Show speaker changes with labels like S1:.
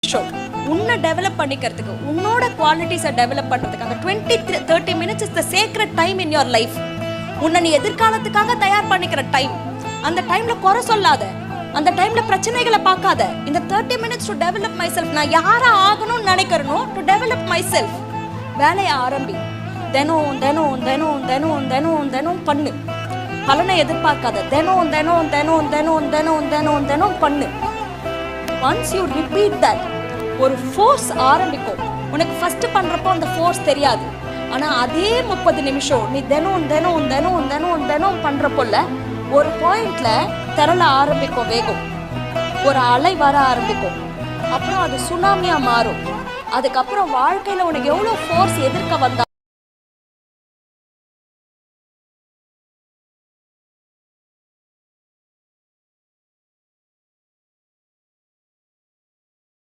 S1: Show உன்னை develop பண்ணிக்கிறதுக்கு உன்னோட குவாலிட்டிஸை டெவலப் பண்ணுறதுக்கு அந்த 20-30 minutes is the sacred time in your life. உன்னை நீ எதிர்காலத்துக்காக தயார் பண்ணிக்கிற டைம். அந்த டைம்ல குறை சொல்லாத, அந்த டைம்ல பிரச்சனைகளை பார்க்காத. இந்த 30 minutes to develop my self. நான் யாரா ஆகணும்னு நினைக்கிறனோ டு டெவலப் மை செல்ஃப். வேலையை ஆரம்பி. தினம் தினம் தினம் தினம் தினம் தினம் பண்ணு. பலனை எதிர்பார்க்காத. தினம் தினம் தினம் தினம் தினம் தினம் தினம் பண்ணு. ஒன்ஸ் யூ ரிப்பீட் தட், ஒரு ஃபோர்ஸ் ஆரம்பிக்கும். உனக்கு ஃபர்ஸ்ட் பண்றப்போ அந்த ஃபோர்ஸ் தெரியாது. ஆனா அதே 30 நிமிஷம் நீ தினம் தினம் தினம் தினம் தினம் பண்றப்போல ஒரு பாயிண்ட்ல திரள ஆரம்பிக்கும் வேகம். ஒரு அலை வர ஆரம்பிக்கும். அப்புறம் அது சுனாமியா மாறும். அதுக்கப்புறம் வாழ்க்கையில உனக்கு எவ்வளவு ஃபோர்ஸ் எதிர்க்க வந்தா